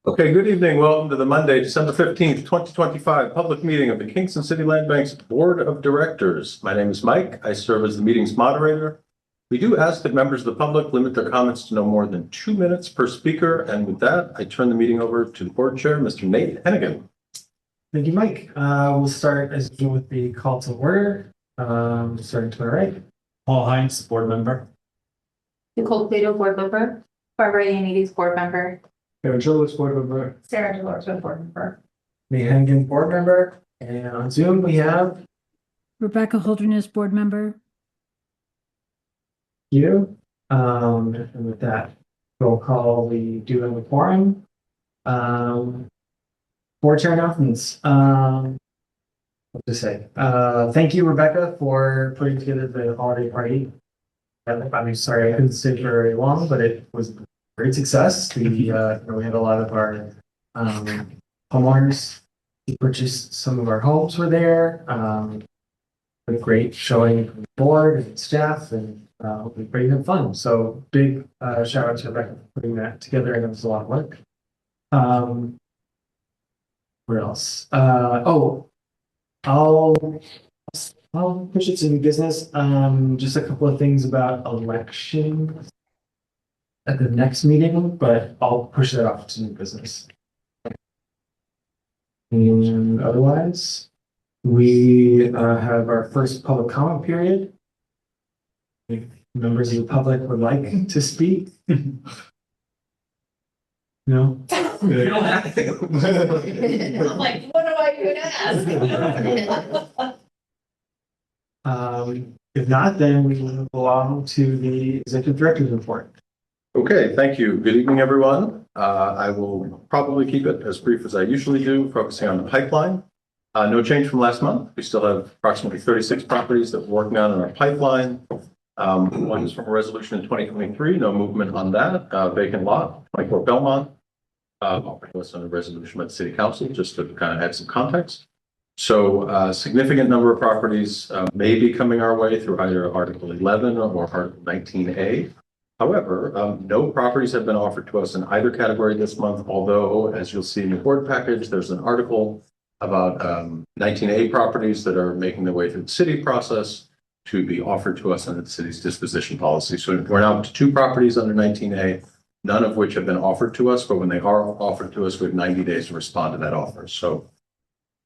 Okay, good evening. Welcome to the Monday, December 15th, 2025 public meeting of the Kingston City Land Bank's Board of Directors. My name is Mike. I serve as the meeting's moderator. We do ask that members of the public limit their comments to no more than 2 minutes per speaker. And with that, I turn the meeting over to the board chair, Mr. Nate Hennigan. Thank you, Mike. We'll start as usual with the call to order. Starting to my right. Paul Hines, board member. Nicole Plato, board member. Barbara Iannides, board member. Kevin Chillis, board member. Sarah Delors, board member. Lee Hennigan, board member. And on Zoom, we have Rebecca Holderness, board member. you. And with that, we'll call the do in the quorum. Board chair announcements. What to say? Thank you, Rebecca, for putting together the holiday party. I'm sorry I couldn't stay for very long, but it was a great success. We had a lot of our homeowners who purchased some of our homes were there. A great showing from the board and staff, and we pretty good fun. So big shout out to Rebecca for putting that together, and it was a lot of work. Where else? I'll push it to new business. Just a couple of things about election at the next meeting, but I'll push that off to new business. And otherwise, we have our first public comment period. If members of the public would like to speak. No? I'm like, what am I going to ask? If not, then we will move along to the executive director's report. Okay, thank you. Good evening, everyone. I will probably keep it as brief as I usually do, focusing on the pipeline. No change from last month. We still have approximately 36 properties that we're working on in our pipeline. One is from a resolution in 2023, no movement on that. Vacant lot, 24 Belmont. Offered to us on a resolution by the City Council, just to kind of add some context. So a significant number of properties may be coming our way through either Article 11 or Article 19A. However, no properties have been offered to us in either category this month, although, as you'll see in the board package, there's an article about 19A properties that are making their way through the city process to be offered to us under the city's disposition policy. So we're now up to 2 properties under 19A, none of which have been offered to us, but when they are offered to us, we have 90 days to respond to that offer. So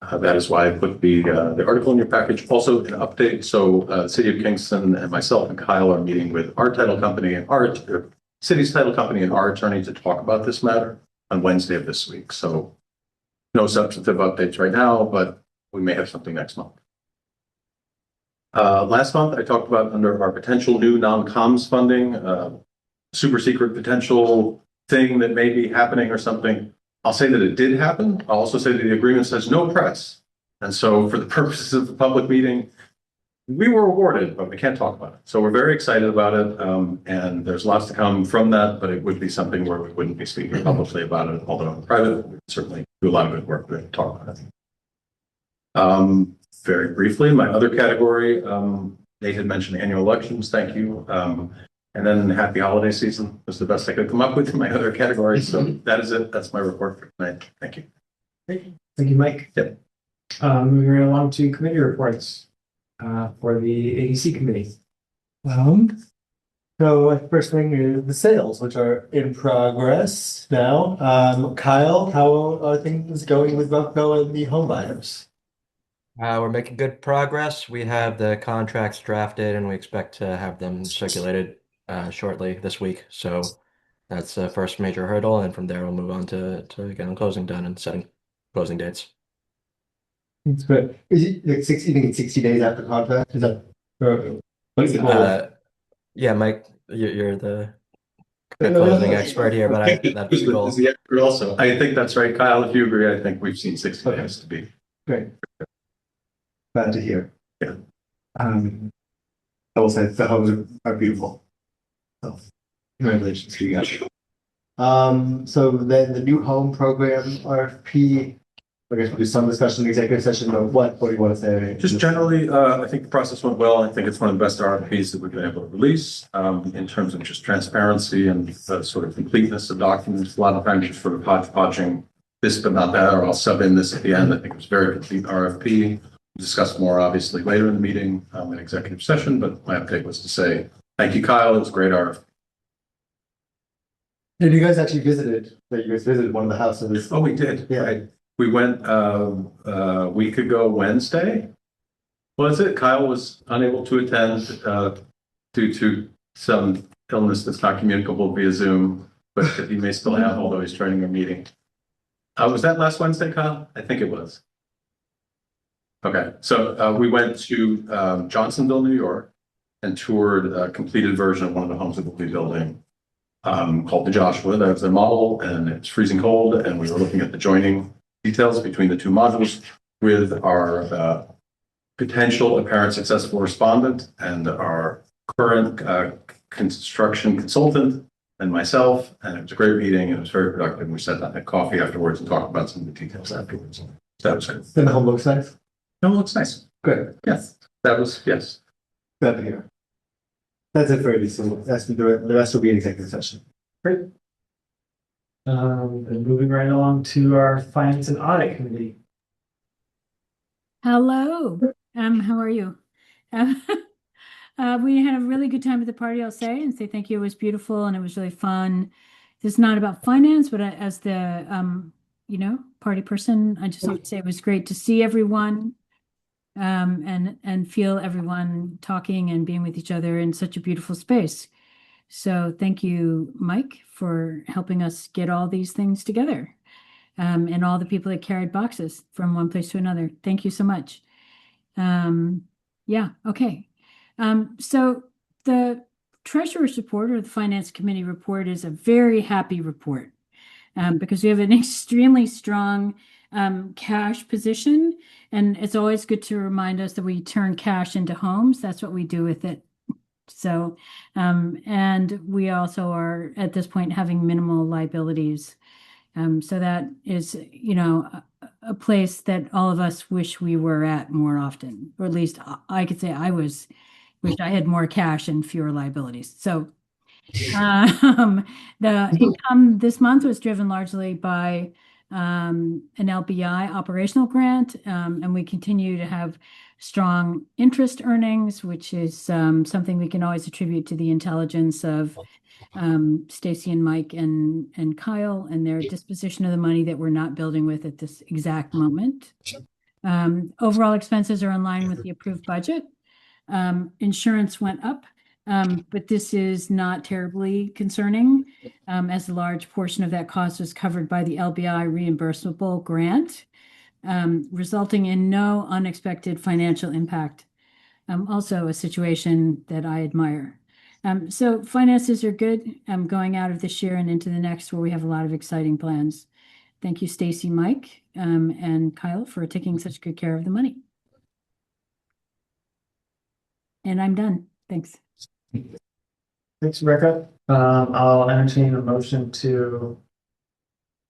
that is why I put the article in your package. Also an update. So the City of Kingston and myself and Kyle are meeting with our title company and our city's title company and our attorney to talk about this matter on Wednesday of this week. So no substantive updates right now, but we may have something next month. Last month, I talked about under our potential new non-coms funding, super secret potential thing that may be happening or something. I'll say that it did happen. I'll also say that the agreement says no press. And so for the purposes of the public meeting, we were awarded, but we can't talk about it. So we're very excited about it. And there's lots to come from that, but it would be something where we wouldn't be speaking publicly about it, although in private, we would certainly do a lot of good work to talk about it. Very briefly, my other category, Nate had mentioned annual elections. Thank you. And then happy holiday season was the best I could come up with in my other categories. So that is it. That's my report for tonight. Thank you. Great. Thank you, Mike. Yep. Moving right along to committee reports for the ADC committee. So first thing is the sales, which are in progress now. Kyle, how are things going with Buffco and the home buyers? We're making good progress. We have the contracts drafted and we expect to have them circulated shortly this week. So that's the first major hurdle. And from there, we'll move on to getting closing done and setting closing dates. It's good. Is it like 60, you think it's 60 days after contract? Is that what is it? Yeah, Mike, you're the closing expert here, but that's the goal. Is the expert also. I think that's right, Kyle. If you agree, I think we've seen 60 days to be. Great. Glad to hear. Yeah. I will say the homes are beautiful. So congratulations to you guys. So then the new home program RFP I guess we'll do some discussion in executive session, but what do you want to say? Just generally, I think the process went well. I think it's one of the best RFPs that we've been able to release, in terms of just transparency and the sort of completeness of documents. A lot of times you're sort of hodgepodging this but not that, or I'll sub in this at the end. I think it was a very complete RFP. We'll discuss more obviously later in the meeting, in executive session, but my update was to say, thank you, Kyle. It was a great RFP. And you guys actually visited one of the houses. Oh, we did. Yeah. Right. We went a week ago Wednesday. Was it? Kyle was unable to attend due to some illness that's not communicable via Zoom, but he may still have, although he's joining a meeting. Was that last Wednesday, Kyle? I think it was. Okay, so we went to Johnsonville, New York, and toured a completed version of one of the homes that we'll be building, called the Joshua. That was a model, and it's freezing cold, and we were looking at the joining details between the two modules with our potential apparent successful respondent and our current construction consultant and myself. And it was a great meeting, and it was very productive. We sat down and had coffee afterwards and talked about some of the details afterwards. That was good. And the home looks nice. No, it looks nice. Good. Yes, that was, yes. Glad to hear. That's it for ABC. So the rest will be in executive session. Great. And moving right along to our Finance and Audit Committee. Hello. How are you? We had a really good time at the party, I'll say, and say thank you. It was beautiful and it was really fun. This is not about finance, but as the party person, I just want to say it was great to see everyone, and feel everyone talking and being with each other in such a beautiful space. So thank you, Mike, for helping us get all these things together, and all the people that carried boxes from one place to another. Thank you so much. Yeah, okay. So the treasurer's report or the finance committee report is a very happy report, because we have an extremely strong cash position, and it's always good to remind us that we turn cash into homes. That's what we do with it. So, and we also are at this point having minimal liabilities. So that is, a place that all of us wish we were at more often, or at least I could say wish I had more cash and fewer liabilities. So, the income this month was driven largely by an LBI operational grant, and we continue to have strong interest earnings, which is something we can always attribute to the intelligence of Stacy and Mike and Kyle and their disposition of the money that we're not building with at this exact moment. Overall expenses are in line with the approved budget. Insurance went up, but this is not terribly concerning, as a large portion of that cost was covered by the LBI reimbursable grant, resulting in no unexpected financial impact. Also a situation that I admire. So finances are good, going out of this year and into the next, where we have a lot of exciting plans. Thank you, Stacy, Mike, and Kyle, for taking such good care of the money. And I'm done. Thanks. Thanks, Rebecca. I'll entertain a motion to.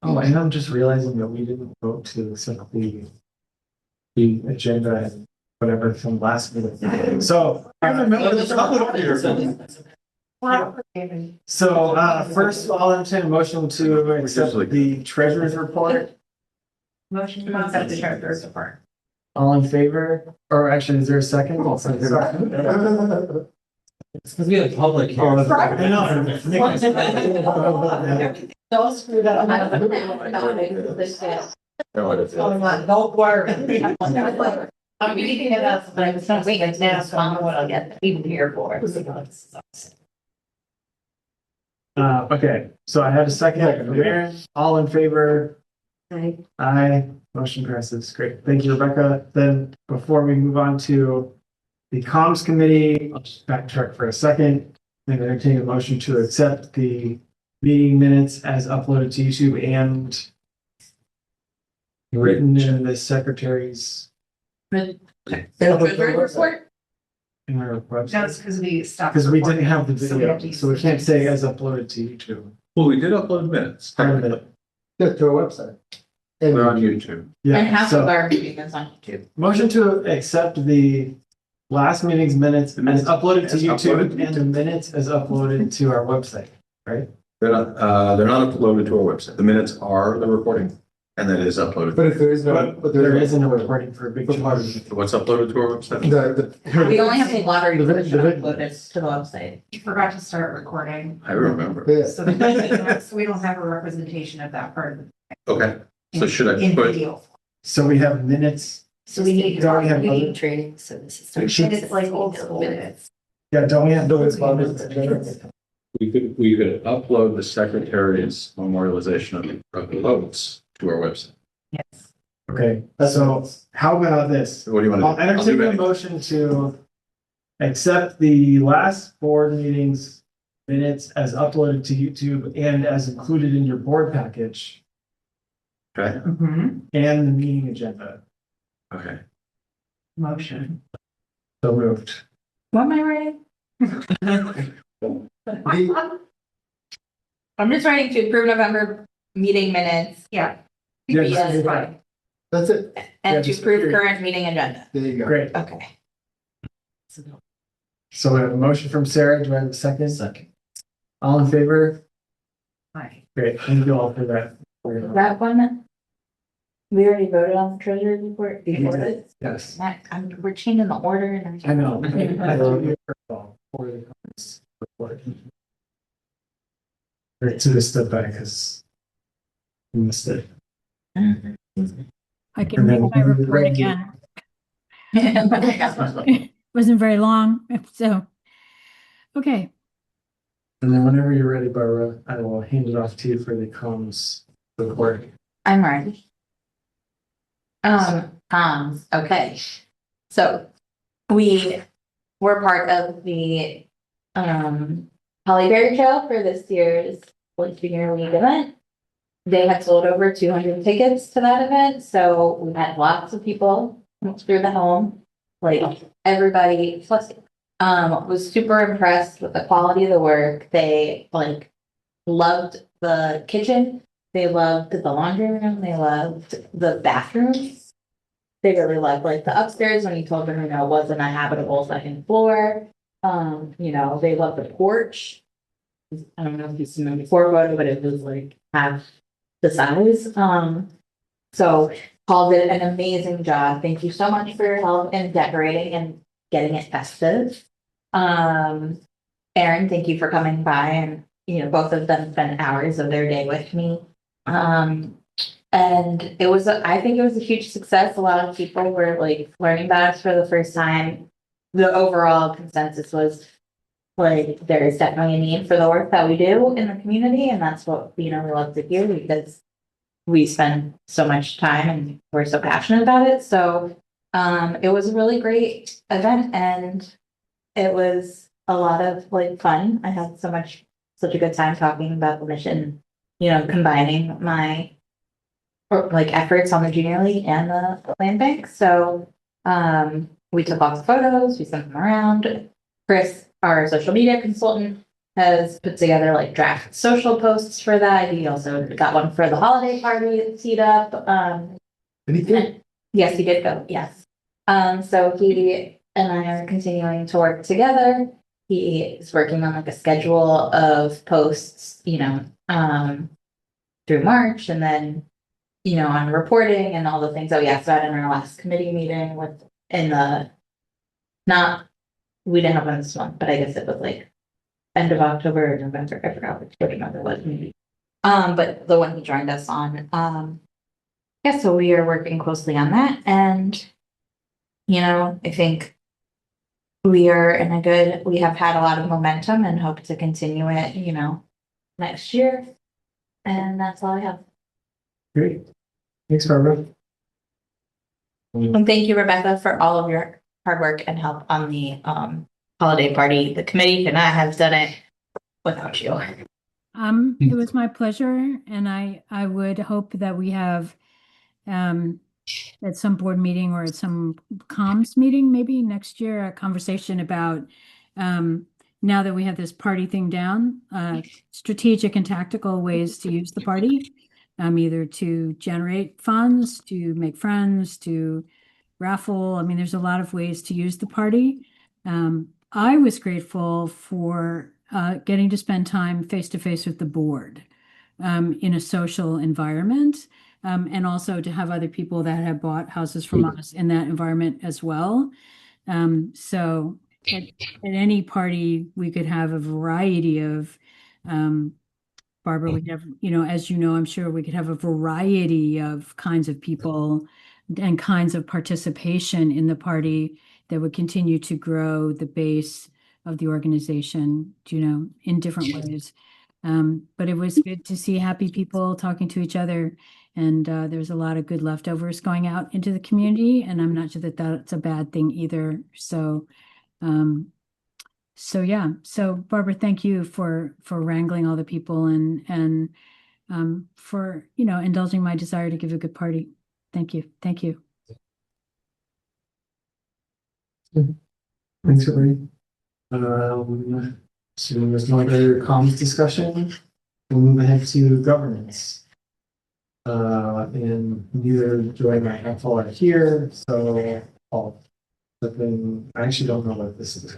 Oh, and I'm just realizing that we didn't vote to accept the agenda and whatever from last meeting. So. So first, I'll entertain a motion to accept the treasurer's report. Motion to accept the treasurer's report. All in favor? Or actually, is there a second? It's because we had a public here. I know. Don't screw that up. Don't worry. I'm reading it up, but I'm not waiting now, so I know what I'll get even here for. Okay, so I had a second. Aaron, all in favor? Aye. Aye. Motion passes. Great. Thank you, Rebecca. Then before we move on to the comms committee, I'll just backtrack for a second and entertain a motion to accept the meeting minutes as uploaded to YouTube and written in the secretary's Treasurer's report? in our website. That's because we stopped. Because we didn't have the So we have video, to so we use can't the say minutes. as uploaded to YouTube. Well, we did upload minutes. Part of it. Yeah, to our website. They're on YouTube. And Yeah, half of so our meeting is on YouTube. motion to accept the last meeting's minutes The minutes as uploaded to as YouTube uploaded. and the minutes as uploaded to our website, right? They're not uploaded to our website. The minutes are the recording and that is uploaded. But if there is no, But there isn't a recording for a big chunk. What's uploaded to our website? We only have the lottery The version vid- uploaded to the website. You forgot to start recording, I remember. Yeah. so so we don't have a representation of that part of Okay, so should I in put, video. So we have minutes. So we need. Don't we have other- training, so this is. We And it's like old school minutes. Yeah, don't we have? we could upload the secretary's memorialization of the votes to our website. Yes. Okay, so how about this? What do you want to I'll do? entertain a I'll do motion to accept the last board meetings minutes as uploaded to YouTube and as included in your board package it. Okay, and the meeting agenda. okay. Motion. So moved. What am I writing? I'm just writing to approve November meeting minutes. Yeah. Yeah, Yes, just- fine. That's it. Yeah, And to just approve period. current meeting agenda. There you go. Great. Okay. So we have a motion from Sarah. Do I have a second? Second. All in favor? Hi. Great. Thank you all for that. That one, we already voted on the treasury report before this. Yes. We're changing the order and. I know. I thought you were for the comments report. Or to the step back because we missed it. I can read my report again. Wasn't very long, so. Okay, And then whenever you're ready, Barbara, I will hand it off to you for the comms report. I'm ready. Okay. So we were part of the Holly Berry Trail for this year's Like Junior League event. They had sold over 200 tickets to that event, so we had lots of people come through the home. Like everybody plus was super impressed with the quality of the work. They like loved the kitchen. They loved the laundry room. They loved the bathrooms. They really loved like the upstairs when you told them, it wasn't a habitable second floor. They loved the porch. I don't know if you've seen the before photo, but it was like half the size. So Paul did an amazing job. Thank you so much for your help in decorating and getting it festive. Aaron, thank you for coming by and, both of them spent hours of their day with me. And I think it was a huge success. A lot of people were like learning about us for the first time. The overall consensus was like, there is definitely a need for the work that we do in the community. And that's what, we love to hear because we spend so much time and we're so passionate about it. So, it was a really great event and it was a lot of like fun. I had such a good time talking about the mission, combining my efforts on the junior league and the land bank. So we took lots of photos, we sent them around. Chris, our social media consultant, has put together like draft social posts for that. He also got one for the holiday party teed up. Yes, he did go. Yes. So he and I are continuing to work together. He is working on like a schedule of posts, through March and then, on reporting and all the things that we asked about in our last committee meeting we didn't have one this month, but I guess it was like end of October or November. I forgot which month it was maybe. But the one he joined us on, so we are working closely on that. And, I think we have had a lot of momentum and hope to continue it, next year. And that's all I have. Great. Thanks, Barbara. And thank you, Rebecca, for all of your hard work and help on the holiday party. The committee could not have done it without you. it was my pleasure, and I would hope that we have at some board meeting or at some comms meeting, maybe next year, a conversation about now that we have this party thing down, strategic and tactical ways to use the party. either to generate funds, to make friends, to raffle. I mean, there's a lot of ways to use the party. I was grateful for getting to spend time face to face with the board in a social environment, and also to have other people that have bought houses from us in that environment as well. So at any party, we could have a variety of, Barbara, we have, as you know, I'm sure we could have a variety of kinds of people and kinds of participation in the party that would continue to grow the base of the organization, in different ways. But it was good to see happy people talking to each other. And there's a lot of good leftovers going out into the community. And I'm not sure that that's a bad thing either. So yeah. So Barbara, thank you for wrangling all the people and for indulging my desire to give a good party. Thank you. Thank you. Thanks, everybody. So there's no other comments discussion. We'll move ahead to governance. And neither Joy and I are here, so I'll. I actually don't know what this is.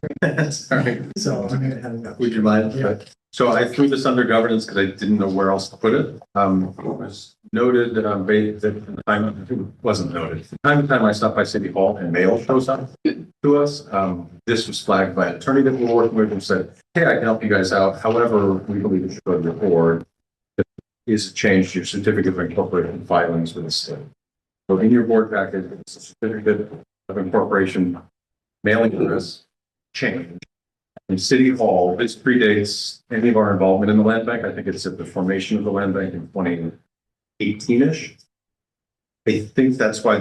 Sorry. So I'm gonna have it. Would you mind? Yeah. So I threw this under governance because I didn't know where else to put it. It was noted that it wasn't noted. From time to time I stop by City Hall and mail shows up to us. This was flagged by an attorney that we're working with and said, hey, I can help you guys out. However, we believe it should go to the board. Is change your certificate of incorporation filings with the state. So in your board package, it's a certificate of incorporation mailing address change. In City Hall, this predates any of our involvement in the land bank. I think it's at the formation of the land bank in 2018-ish. I think that's why I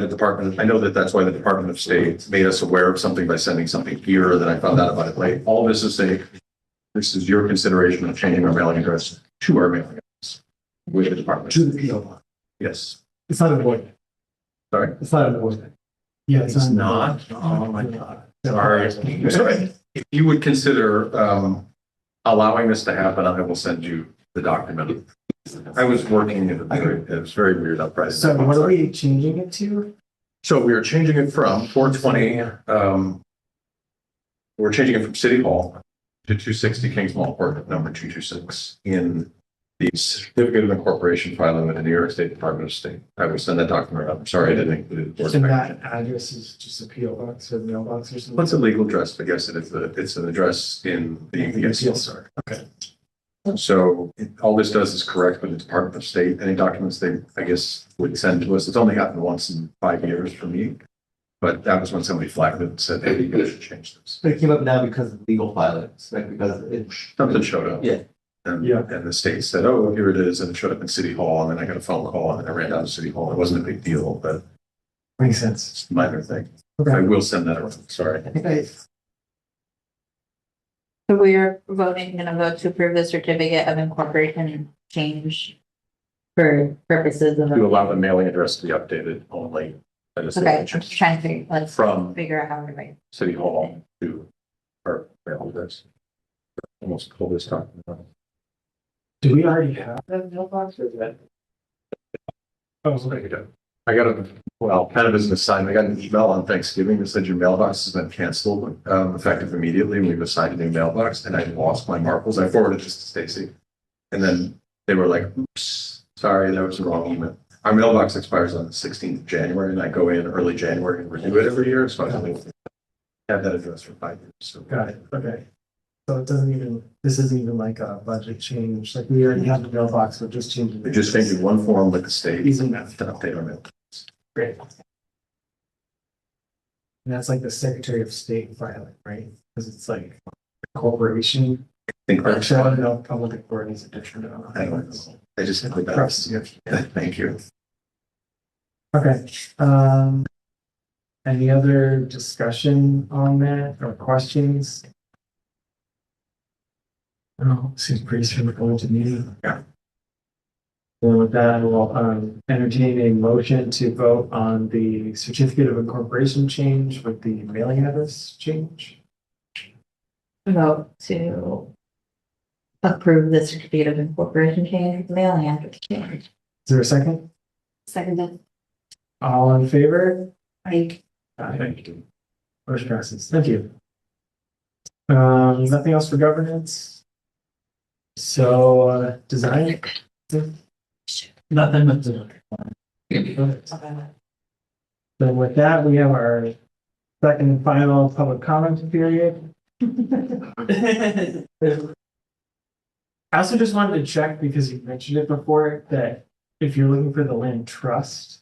know that that's why the Department of State made us aware of something by sending something here that I found out about it late. All this is this is your consideration of changing our mailing address to our mailing address with the department. To the PO box. Yes. It's not important. Sorry. It's not important. Yeah, It's not. Oh my God. Sorry. Sorry. If you would consider allowing this to happen, I will send you the document. I was working it was very weird uprising. So what are we changing it to? So we are changing it from 420. We're changing it from City Hall to 260 Kings Mall Court, number 226 in the certificate of incorporation filing with the New York State Department of State. I will send that document up. I'm sorry, I didn't include it. And that address is just a PO box or mailbox or something? What's a legal address? I guess it's an address in the PSR. Okay. So all this does is correct with the Department of State. Any documents they, I guess, would send to us. It's only happened once in 5 years for me. But that was when somebody flagged it and said, hey, you guys should change this. But it came up now because of legal filings, right? Because it. Something showed up. Yeah. And the state said, oh, here it is. And it showed up in City Hall. And then I got a phone call and then I ran down to City Hall. It wasn't a big deal, but Makes sense. it's a minor thing. Okay. I will send that around. Sorry. So we're gonna vote to approve the certificate of incorporation change for purposes of. To allow the mailing address to be updated only. That is the Okay, I'm change. just trying to figure, let's From figure out how to write. City Hall to our mailing address. Almost pull this document out. Do we already have that mailbox or is that? I got kind of as an assignment, I got an email on Thanksgiving that said your mailbox has been canceled, effective immediately. And we've assigned a new mailbox and I lost my marbles. I forwarded this to Stacy. And then they were like, oops, sorry, that was the wrong email. Our mailbox expires on the 16th of January and I go in early January and renew it every year. So I have that address for 5 years. So. Got it. Okay. So this isn't even like a budget change. Like we already have the mailbox, we're just changing. We're just changing one form with the state to Easy enough. update our mail. Great. And that's like the Secretary of State filing, right? Because it's like a corporation. I think that's Actually, I don't fine. know, public authorities are different. I don't know. I just think that. Trust you. Thank you. Okay, any other discussion on that or questions? No, seems pretty straightforward to me. Yeah. And with that, we'll entertain a motion to vote on the certificate of incorporation change with the mailing address change. Vote to approve the certificate of incorporation change with the mailing address change. there a second? Seconded. All in favor? Aye. Aye. Motion passes. Thank you. Nothing else for governance? So, design? Nothing but design. Then with that, we have our second and final public comment period. I also just wanted to check, because you mentioned it before, that if you're looking for the land trust,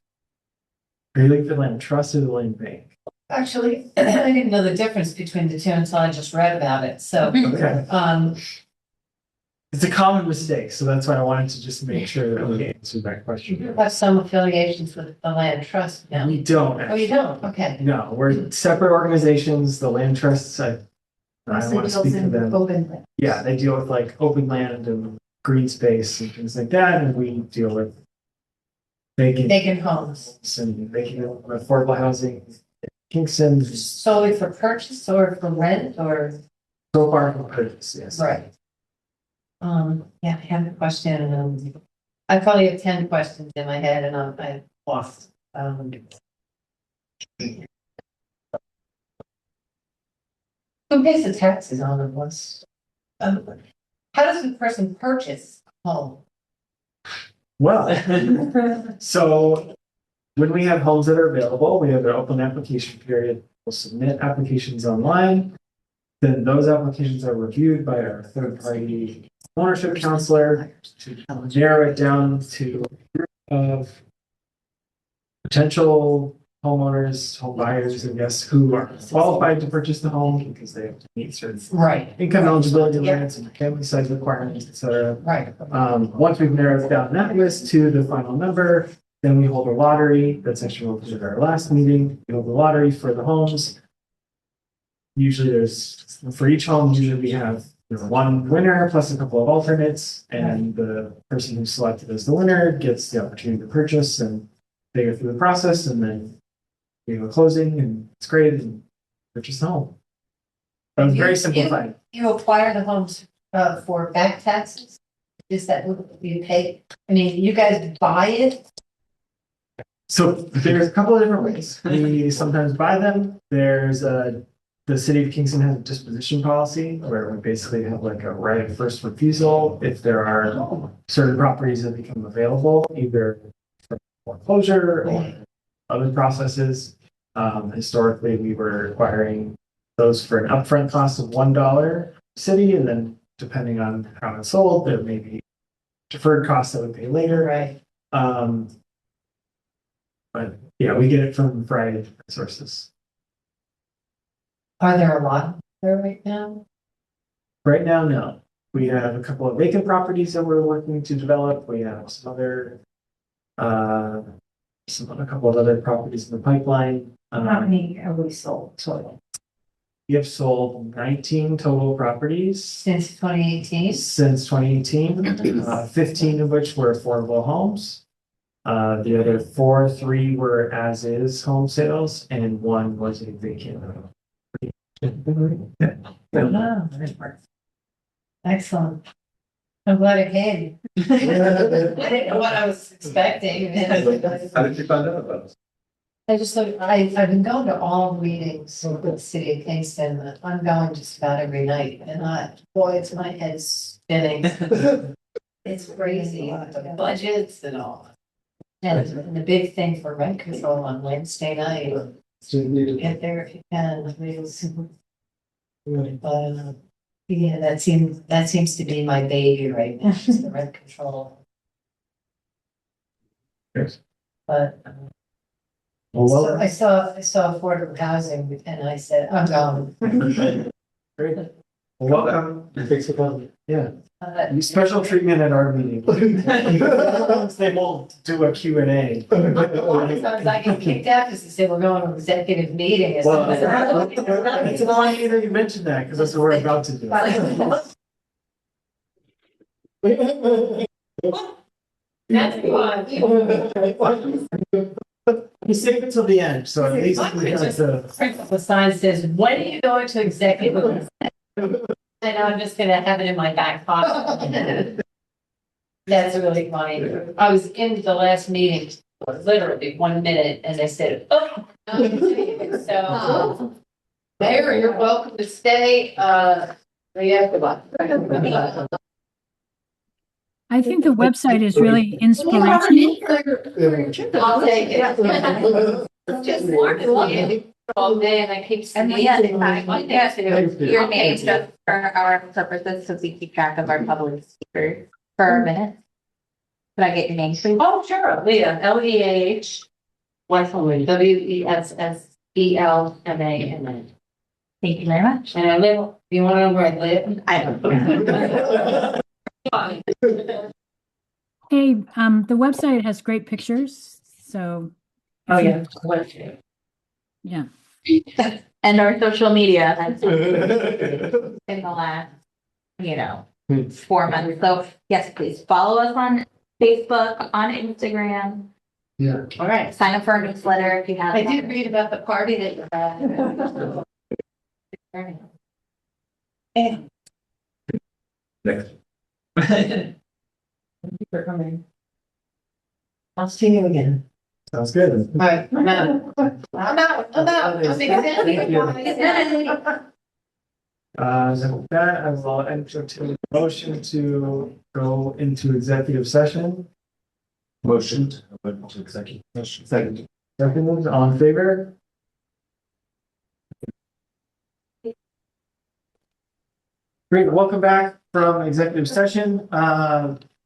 are you looking for the land trust or the land bank? Actually, I didn't know the difference between the two until I just read about it, so, Okay, it's a common mistake, so that's why I wanted to just make sure that we answered that you question. have some affiliations with the land trust now. We don't. Oh, you don't? Okay. No, we're separate organizations. The land trusts, I don't want to speak for them. Yeah, they deal with like open land and green space and things like that, and we deal with vacant Vacant homes, and making affordable housing. Kingston, solely for purchase or for rent or? so far from purchase, yes. Right. Yeah, I have a question, I probably have 10 questions in my head and I'm lost. Who pays the taxes on them? How does the person purchase a home? Well, so when we have homes that are available, we have an open application period. We'll submit applications online. Then those applications are reviewed by our third-party ownership counselor to narrow it down to a group of potential homeowners, home buyers, I guess, who are qualified to purchase the home because they have to meet certain Right. income eligibility Yeah. limits and family size requirements, et cetera. Right. Once we've narrowed down that list to the final number, then we hold a lottery. That's actually what we did at our last meeting. We hold a lottery for the homes. Usually for each home, usually we have one winner plus a couple of alternates, and the person who's selected as the winner gets the opportunity to purchase, and they go through the process, and then we have a closing, and it's great, and purchase the home. That was very simplified. You acquire the homes for back taxes? Is that what you pay? I mean, you guys buy it? So there's a couple of different ways. We sometimes buy them. The city of Kingston has a disposition policy where we basically have like a right of first refusal if there are certain properties that become available, either for foreclosure or other processes. Historically, we were acquiring those for an upfront cost of $1 city, and then depending on how it's sold, there may be deferred costs that we pay later. Right. But yeah, we get it from a variety of different sources. Are there a lot there right now? Right now, no. We have a couple of vacant properties that we're working to develop. We have a couple of other properties in the pipeline. How many have we sold total? We have sold 19 total properties Since 2018? since 2018, 15 of which were affordable homes. The other three were as-is home sales, and one was a vacant. Wow. Excellent. I'm glad it came. I didn't know what I was expecting. How did you find out about us? I just look, I've been going to all meetings with the city of Kingston. I'm going just about every night, and boy, it's my head spinning. It's crazy, the budgets and all. And the big thing for rent control on Wednesday night, get there if you can, please. But, yeah, that seems to be my baby right now, is the rent control. Yes. But, Well, so I saw affordable housing and I said, I'm going. great. Well, welcome. Thanks for coming. Yeah. You Special treatment at our meeting. They won't do a Q&A. Sometimes I get kicked out because they say we're going to an executive meeting. Well, it's an honor that you mentioned that, because that's what we're about to do. That's fun. You save it till the end, so at least we have to. The sign says, when are you going to executive? And I'm just gonna have it in my back pocket. That's really funny. I was in the last meeting, literally 1 minute, and they said, oh. So, Mayor, you're welcome to stay, yeah, goodbye. I think the website is really inspirational. I'll take it. Just all day and I keep. And sneezing. yes, in fact, one thing Thank too, you. your name just for our purposes, because we keep track of our public speakers for a minute. Could I get your name, please? Oh, sure, Leah, Leah. Wesley, Wesselselma. Thank you very much. And I live, you wanna know where I live? I don't. Hey, the website has great pictures, so. Oh, yeah. Yeah. And our social media has in the last, 4 months. So yes, please follow us on Facebook, on Instagram. Yeah. All right. Sign up for our newsletter if you have. I did read about the party that you had. Next. Thank you for coming. I'll see you again. Sounds good. All right, I'm out. I'm excited. So with that, I will entertain a motion to go into executive session. Motion to go to executive session. Second. Second, all in favor? Great, welcome back from executive session.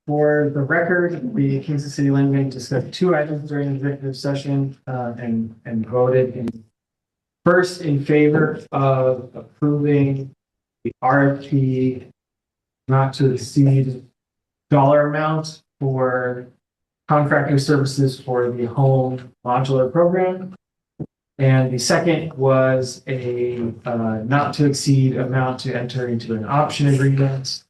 For the record, the Kansas City Land Bank discussed 2 items during executive session and voted first in favor of approving the RFP not to exceed dollar amount for contracting services for the home modular program. And the second was a not to exceed amount to enter into an option agreement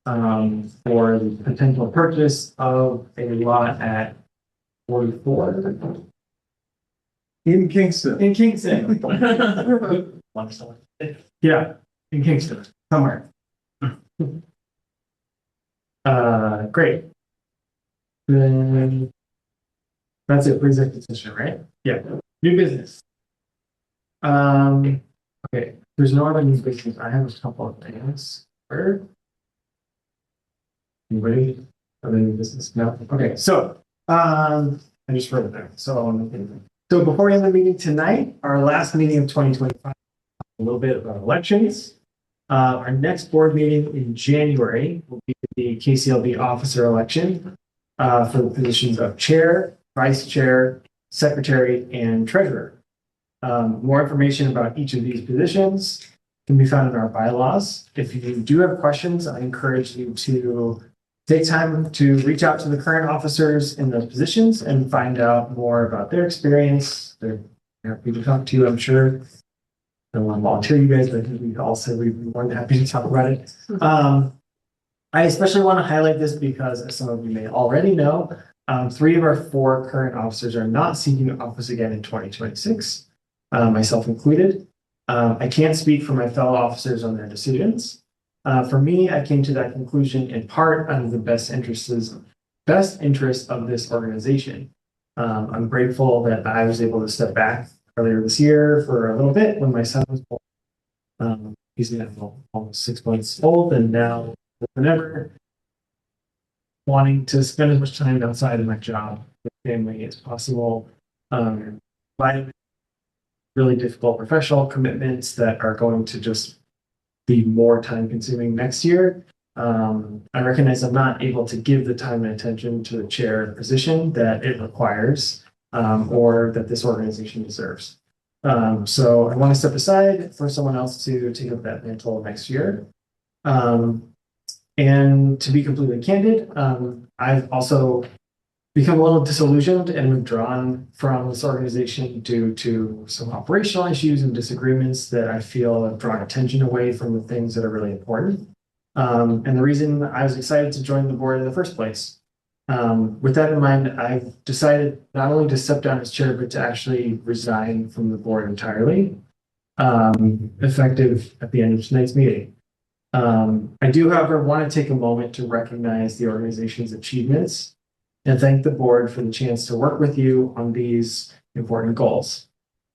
for the potential purchase of a lot at 44 In Kingston. in Kingston. Yeah, in Kingston, somewhere. Great. Then that's it for executive session, right? Yeah, new business. Okay, there's no other new business. I have a couple of things. Where? Anybody? Other new business? No? Okay, so, I just wrote it down. So before we end the meeting tonight, our last meeting of 2025, a little bit about elections. Our next board meeting in January will be the KCLB officer election for the positions of chair, vice chair, secretary, and treasurer. More information about each of these positions can be found in our bylaws. If you do have questions, I encourage you to take time to reach out to the current officers in those positions and find out more about their experience. They're happy to talk to you, I'm sure. I don't want to volunteer you guys, but I think we all said we'd be more than happy to talk about it. I especially want to highlight this because, as some of you may already know, 3 of our 4 current officers are not seeking office again in 2026, myself included. I can't speak for my fellow officers on their decisions. For me, I came to that conclusion in part out of the best interests of this organization. I'm grateful that I was able to step back earlier this year for a little bit when my son was born. He's now almost 6 months old, and now whenever wanting to spend as much time outside of my job with family as possible. By really difficult professional commitments that are going to just be more time consuming next year. I recognize I'm not able to give the time and attention to the chair position that it requires or that this organization deserves. So I want to step aside for someone else to take up that mantle next year. And to be completely candid, I've also become a little disillusioned and withdrawn from this organization due to some operational issues and disagreements that I feel have drawn attention away from the things that are really important. And the reason I was excited to join the board in the first place. With that in mind, I've decided not only to step down as chair, but to actually resign from the board entirely, effective at the end of tonight's meeting. I do, however, want to take a moment to recognize the organization's achievements and thank the board for the chance to work with you on these important goals.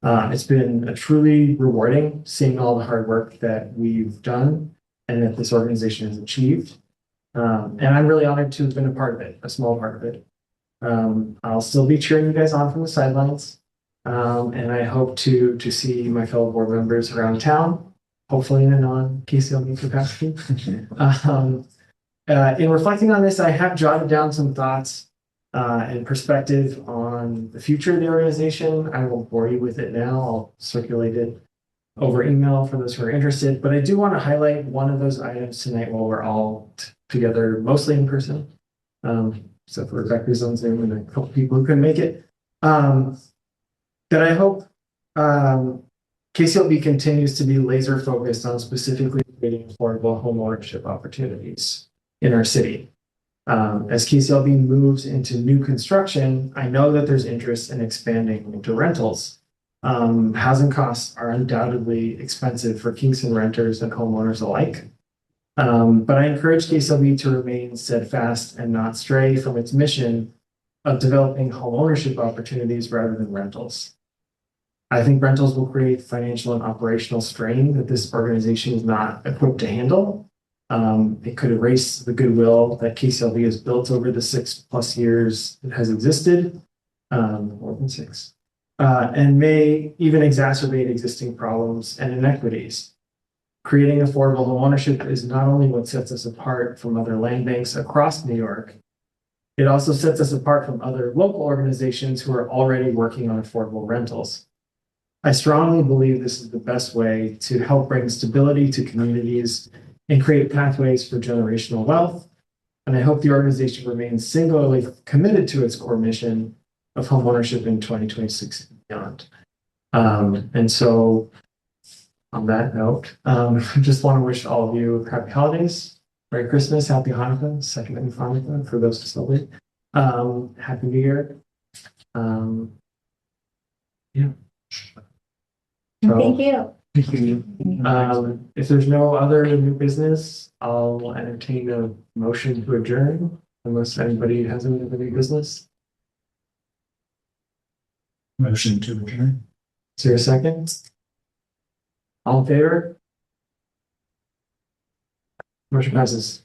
It's been a truly rewarding seeing all the hard work that we've done and that this organization has achieved. And I'm really honored to have been a part of it, a small part of it. I'll still be cheering you guys on from the sidelines. And I hope to see my fellow board members around town, hopefully in a non-KCLB capacity. In reflecting on this, I have jotted down some thoughts and perspective on the future of the organization. I won't bore you with it now. I'll circulate it over email for those who are interested. But I do want to highlight one of those items tonight while we're all together, mostly in person. So for Rebecca's on Zoom and a couple people who couldn't make it. That I hope KCLB continues to be laser focused on specifically creating affordable home ownership opportunities in our city. As KCLB moves into new construction, I know that there's interest in expanding into rentals. Housing costs are undoubtedly expensive for Kingston renters and homeowners alike. But I encourage KCLB to remain steadfast and not stray from its mission of developing home ownership opportunities rather than rentals. I think rentals will create financial and operational strain that this organization is not equipped to handle. It could erase the goodwill that KCLB has built over the 6+ years it has existed, more than 6, and may even exacerbate existing problems and inequities. Creating affordable home ownership is not only what sets us apart from other land banks across New York, it also sets us apart from other local organizations who are already working on affordable rentals. I strongly believe this is the best way to help bring stability to communities and create pathways for generational wealth. And I hope the organization remains singularly committed to its core mission of homeownership in 2026 and beyond. And so on that note, I just want to wish all of you happy holidays, Merry Christmas, Happy Hanukkah, second and Hanukkah for those who celebrate. Happy New Year. Yeah. Thank you. If there's no other new business, I'll entertain a motion to adjourn unless anybody has any other new business. Motion to adjourn. Is there a second? All in favor? Motion passes.